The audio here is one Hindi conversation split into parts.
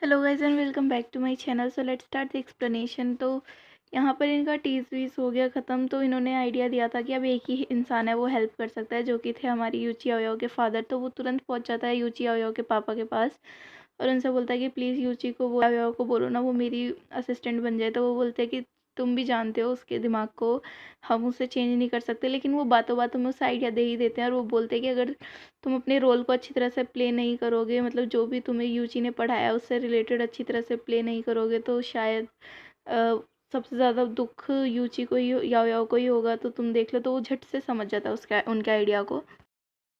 Hello guys and welcome back to my channel. So let's start the explanation. तो यहाँ पर इनका टीज वीज हो गया ख़त्म। तो इन्होंने आइडिया दिया था कि अब एक ही इंसान है वो हेल्प कर सकता है, जो कि थे हमारी यूची आयो के फादर। तो वो तुरंत पहुँच जाता है यूची आयो के पापा के पास और उनसे बोलता है कि प्लीज़ यूची को आयो को बोलो ना वो मेरी असिस्टेंट बन जाए। तो वो बोलते हैं कि तुम भी जानते हो उसके दिमाग को, हम उसे चेंज नहीं कर सकते। लेकिन वो बातों बातों में उसे आइडिया दे ही देते हैं और वो बोलते हैं कि अगर तुम अपने रोल को अच्छी तरह से प्ले नहीं करोगे, मतलब जो भी तुम्हें यूजी ने पढ़ाया उससे रिलेटेड अच्छी तरह से प्ले नहीं करोगे, तो शायद अ, सबसे ज़्यादा दुख यूजी को ही याओ को ही होगा। तो तुम देख लो। तो वो झट से समझ जाता है उसका उनके आइडिया को।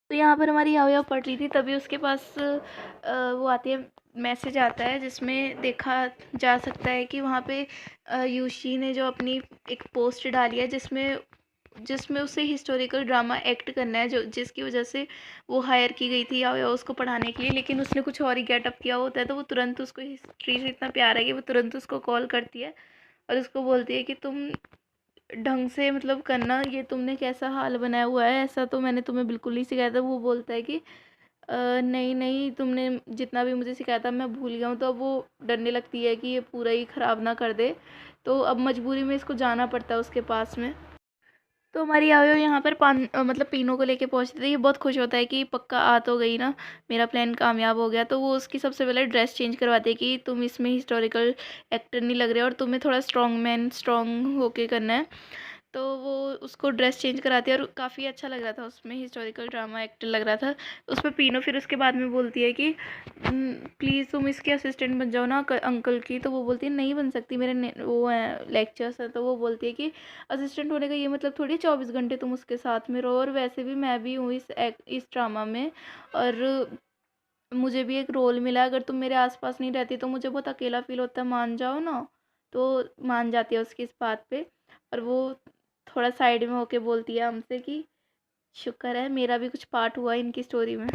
तो यहाँ पर हमारी याओ पढ़ रही थी, तभी उसके पास वो आती है, मैसेज आता है जिसमें देखा जा सकता है कि वहाँ पे यूशी ने जो अपनी एक पोस्ट डाली है जिसमें जिसमें उसे हिस्टोरिकल ड्रामा एक्ट करना है, जो जिसकी वजह से वो हायर की गई थी या उसको पढ़ाने के लिए। लेकिन उसने कुछ और ही गेटअप किया होता है। तो वो तुरंत उसको हिस्ट्री से इतना प्यार है कि वो तुरंत उसको कॉल करती है और उसको बोलती है कि तुम ढंग से मतलब करना, ये तुमने कैसा हाल बनाया हुआ है, ऐसा तो मैंने तुम्हें बिल्कुल नहीं सिखाया था। वो बोलता है कि नहीं नहीं, तुमने जितना भी मुझे सिखाया था मैं भूल गया हूँ। तो अब वो डरने लगती है कि ये पूरा ही ख़राब ना कर दे। तो अब मजबूरी में इसको जाना पड़ता है उसके पास में। तो हमारी यायो यहाँ पर मतलब पीनो को लेके पहुँचती है। ये बहुत खुश होता है कि पक्का आ तो गई ना, मेरा प्लान कामयाब हो गया। तो वो उसकी सबसे पहले ड्रेस चेंज करवाती है कि तुम इसमें हिस्टोरिकल एक्टर नहीं लग रहे और तुम्हें थोड़ा स्ट्रॉन्ग होके करना है। तो वो उसको ड्रेस चेंज कराती है और काफ़ी अच्छा लग रहा था, उसमें हिस्टोरिकल ड्रामा एक्टर लग रहा था। उसमें पीनो फिर उसके बाद में बोलती है कि प्लीज़ तुम इसके असिस्टेंट बन जाओ ना अंकल की। तो वो बोलती है नहीं बन सकती, मेरे वो हैं लेक्चर्स हैं। तो वो बोलती है कि असिस्टेंट होने का ये मतलब थोड़ी 24 घंटे तुम उसके साथ में रहो, और वैसे भी मैं भी हूँ इस ड्रामा में, और मुझे भी एक रोल मिला है। अगर तुम मेरे आसपास नहीं रहती तो मुझे बहुत अकेला फील होता है, मान जाओ ना। तो मान जाती है उसकी इस बात पे। और वो थोड़ा साइड में होके बोलती है हमसे कि शुक्र है मेरा भी कुछ पार्ट हुआ इनकी स्टोरी में।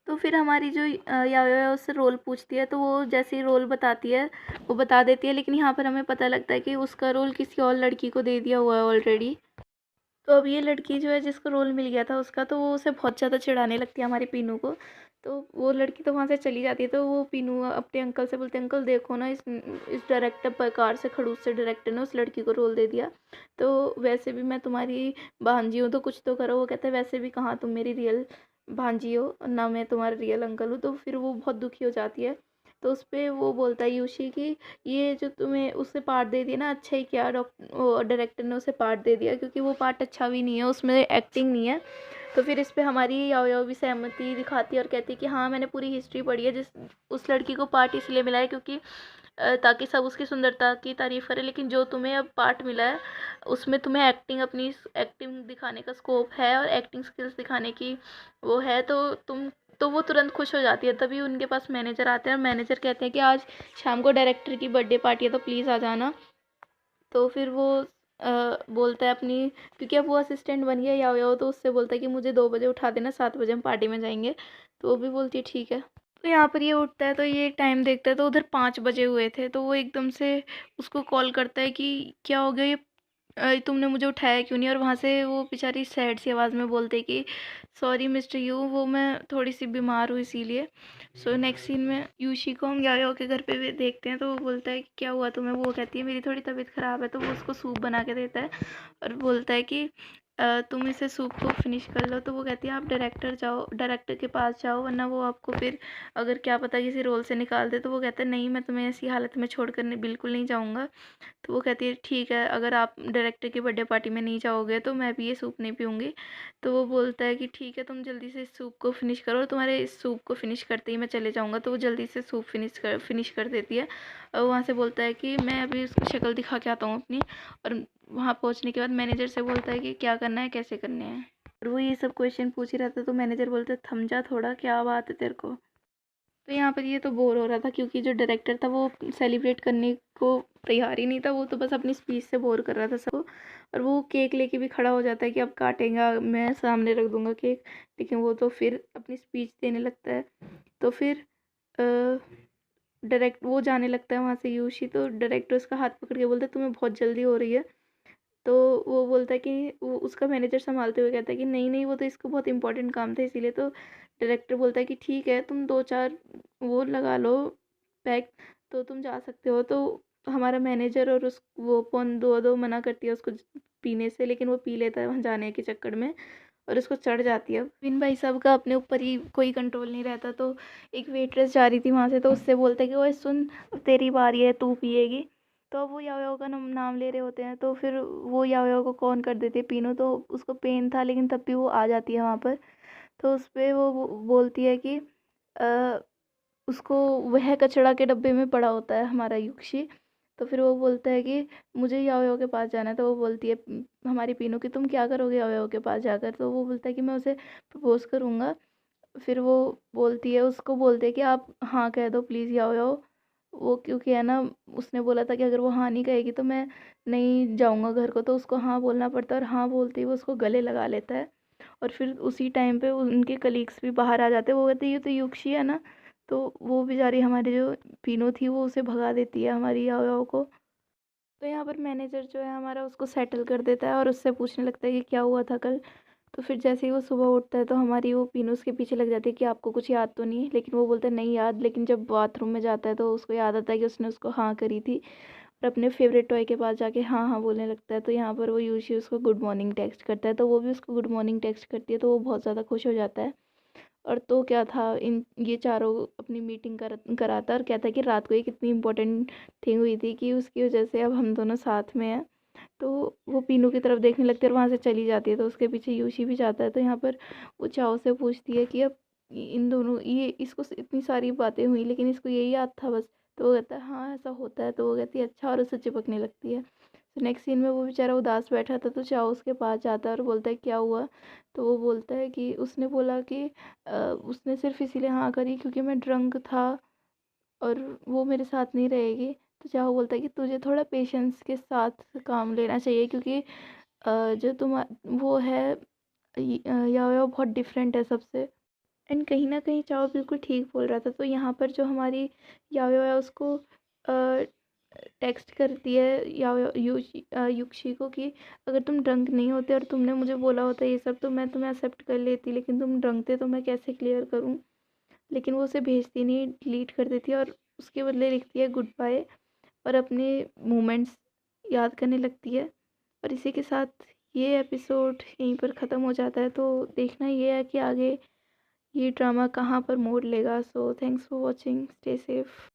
तो फिर हमारी जो याओ है उससे रोल पूछती है, तो वो जैसे ही रोल बताती है वो बता देती है। लेकिन यहाँ पर हमें पता लगता है कि उसका रोल किसी और लड़की को दे दिया हुआ है ऑलरेडी। तो अब ये लड़की जो है जिसको रोल मिल गया था उसका, तो वो उसे बहुत ज़्यादा चिढ़ाने लगती है हमारी पीनू को। तो वो लड़की तो वहाँ से चली जाती है। तो वो पीनू अपने अंकल से बोलते हैं, अंकल देखो ना, इस डायरेक्टर प्रकार से खड़ूस से डायरेक्टर ने उस लड़की को रोल दे दिया। तो वैसे भी मैं तुम्हारी भांजी हूँ तो कुछ तो करो। वो कहते हैं वैसे भी कहाँ तुम मेरी रियल भांजी हो, ना मैं तुम्हारा रियल अंकल हूँ। तो फिर वो बहुत दुखी हो जाती है। तो उस पर वो बोलता है यूशी कि ये जो तुम्हें उससे पार्ट दे दिया ना, अच्छा ही क्या डायरेक्टर ने उसे पार्ट दे दिया, क्योंकि वो पार्ट अच्छा भी नहीं है, उसमें एक्टिंग नहीं है। तो फिर इस पे हमारी याओ भी सहमति दिखाती है और कहती है कि हाँ मैंने पूरी हिस्ट्री पढ़ी है, जिस उस लड़की को पार्ट इसलिए मिला है क्योंकि ताकि सब उसकी सुंदरता की तारीफ़ करें। लेकिन जो तुम्हें अब पार्ट मिला है उसमें तुम्हें अपनी एक्टिंग दिखाने का स्कोप है और एक्टिंग स्किल्स दिखाने की वो है। तो वो तुरंत खुश हो जाती है। तभी उनके पास मैनेजर आते हैं और मैनेजर कहते हैं कि आज शाम को डायरेक्टर की बर्थडे पार्टी है तो प्लीज़ आ जाना। तो फिर वो बोलता है अपनी, क्योंकि अब वो असिस्टेंट बन गया याओ, तो उससे बोलता है कि मुझे 2 बजे उठा देना, 7 बजे हम पार्टी में जाएंगे। तो वो भी बोलती है ठीक है। तो यहाँ पर ये उठता है तो ये टाइम देखता है तो उधर 5 बजे हुए थे। तो वो एकदम से उसको कॉल करता है कि क्या हो गया, ये तुमने मुझे उठाया क्यों नहीं। और वहाँ से वो बेचारी सैड सी आवाज़ में बोलते कि सॉरी मिस्टर यू, वो मैं थोड़ी सी बीमार हूँ इसीलिए। सो नेक्स्ट सीन में यूशी को हम यायो के घर पे भी देखते हैं। तो वो बोलता है कि क्या हुआ तुम्हें। वो कहती है मेरी थोड़ी तबीयत ख़राब है। तो वो उसको सूप बना के देता है और बोलता है कि तुम इसे सूप को फिनिश कर लो। तो वो कहती है आप डायरेक्टर के पास जाओ, वरना वो आपको फिर अगर क्या पता किसी रोल से निकाल दे। तो वो कहता है नहीं, मैं तुम्हें ऐसी हालत में छोड़ कर बिल्कुल नहीं जाऊँगा। तो वो कहती है ठीक है, अगर आप डायरेक्टर की बर्थडे पार्टी में नहीं जाओगे तो मैं भी ये सूप नहीं पीऊँगी। तो वो बोलता है कि ठीक है, तुम जल्दी से इस सूप को फिनिश करो, तुम्हारे इस सूप को फिनिश करते ही मैं चले जाऊँगा। तो वो जल्दी से सूप फिनिश कर देती है। और वहाँ से बोलता है कि मैं अभी उसकी शक्ल दिखा के आता हूँ अपनी। और वहाँ पहुँचने के बाद मैनेजर से बोलता है कि क्या करना है, कैसे करने हैं। और वो ये सब क्वेश्चन पूछ ही रहता है। तो मैनेजर बोलता है थम जा थोड़ा, क्या बात है तेरे को। तो यहाँ पर ये तो बोर हो रहा था, क्योंकि जो डायरेक्टर था वो सेलिब्रेट करने को तैयार ही नहीं था। वो तो बस अपनी स्पीच से बोर कर रहा था सबको। और वो केक लेके भी खड़ा हो जाता है कि अब काटेगा, मैं सामने रख दूंगा केक। लेकिन वो तो फिर अपनी स्पीच देने लगता है। तो फिर डायरेक्ट वो जाने लगता है वहाँ से यूशी। तो डायरेक्टर उसका हाथ पकड़ के बोलता है तुम्हें बहुत जल्दी हो रही है। तो वो बोलता है कि वो उसका मैनेजर संभालते हुए कहता है कि नहीं नहीं, वो तो इसको बहुत इंपॉर्टेंट काम था इसीलिए। तो डायरेक्टर बोलता है कि ठीक है, तुम 2-4 वो लगा लो, पैक्ट, तो तुम जा सकते हो। तो हमारा मैनेजर और उस वो पौन दो दो मना करती है उसको पीने से, लेकिन वो पी लेता है वहाँ जाने के चक्कर में और उसको चढ़ जाती है। बिन भाई साहब का अपने ऊपर ही कोई कंट्रोल नहीं रहता, तो एक वेट्रेस जा रही थी वहाँ से, तो उससे बोलते कि ओए सुन, अब तेरी बारी है, तू पिएगी। तो अब वो याओ याओ का नाम ले रहे होते हैं, तो फिर वो याओ याओ को कौन कर देती है पीनू। तो उसको पेन था लेकिन तब भी वो आ जाती है वहाँ पर। तो उस पे वो बोलती है कि अ, उसको वह कचड़ा के डब्बे में पड़ा होता है हमारा युक्षी। तो फिर वो बोलता है कि मुझे याओ याओ के पास जाना है। तो वो बोलती है हमारी पीनू कि तुम क्या करोगे याओ याओ के पास जाकर। तो वो बोलता है कि मैं उसे प्रपोज करूँगा। फिर वो बोलती है, उसको बोलते हैं कि आप हाँ कह दो प्लीज़ याओ याओ। वो क्योंकि है ना, उसने बोला था कि अगर वो हाँ नहीं कहेगी तो मैं नहीं जाऊँगा घर को, तो उसको हाँ बोलना पड़ता है। और हाँ बोलते ही वो उसको गले लगा लेता है। और फिर उसी टाइम पे उनके कलीग्स भी बाहर आ जाते हैं। वो कहते हैं ये तो युक्षी है ना। तो वो बेचारी हमारी जो पीनू थी वो उसे भगा देती है हमारी याओ याओ को। तो यहाँ पर मैनेजर जो है हमारा उसको सेटल कर देता है और उससे पूछने लगता है कि क्या हुआ था कल। तो फिर जैसे ही वो सुबह उठता है तो हमारी वो पीनू उसके पीछे लग जाती है कि आपको कुछ याद तो नहीं है। लेकिन वो बोलता है नहीं याद। लेकिन जब बाथरूम में जाता है तो उसको याद आता है कि उसने उसको हाँ करी थी। और अपने फेवरेट टॉय के पास जाके हाँ हाँ बोलने लगता है। तो यहाँ पर वो यूशी उसको गुड मॉर्निंग टेक्स्ट करता है, तो वो भी उसको गुड मॉर्निंग टेक्स्ट करती है, तो वो बहुत ज़्यादा खुश हो जाता है। और तो क्या था, इन ये चारों अपनी मीटिंग कराता और कहता है कि रात को ये कितनी इंपॉर्टेंट थिंग हुई थी कि उसकी वजह से अब हम दोनों साथ में हैं। तो वो पीनू की तरफ देखने लगती है और वहाँ से चली जाती है। तो उसके पीछे यूशी भी जाता है। तो यहाँ पर वो चाओ से पूछती है कि अब इन दोनों ये इसको इतनी सारी बातें हुई लेकिन इसको यही याद था बस। तो वो कहता है हाँ ऐसा होता है। तो वो कहती है अच्छा, और उससे चिपकने लगती है। तो नेक्स्ट सीन में वो बेचारा उदास बैठा था, तो चाओ उसके पास जाता है और बोलता है क्या हुआ। तो वो बोलता है कि उसने बोला कि उसने सिर्फ इसीलिए हाँ करी क्योंकि मैं ड्रंक था और वो मेरे साथ नहीं रहेगी। तो चाहो बोलता है कि तुझे थोड़ा पेशेंस के साथ काम लेना चाहिए क्योंकि जो तुम वो है याओ बहुत डिफरेंट है सबसे। एंड कहीं ना कहीं चाओ बिल्कुल ठीक बोल रहा था। तो यहाँ पर जो हमारी याओ है उसको टेक्स्ट करती है युक्षी को कि अगर तुम ड्रंक नहीं होते और तुमने मुझे बोला होता ये सब तो मैं तुम्हें एक्सेप्ट कर लेती, लेकिन तुम ड्रंक थे तो मैं कैसे क्लियर करूँ। लेकिन वो उसे भेजती नहीं, डिलीट कर देती है और उसके बदले लिखती है गुड बाय और अपने मोमेंट्स याद करने लगती है। और इसी के साथ ये एपिसोड यहीं पर ख़त्म हो जाता है। तो देखना ये है कि आगे ये ड्रामा कहाँ पर मोड़ लेगा। So thanks for watching, stay safe.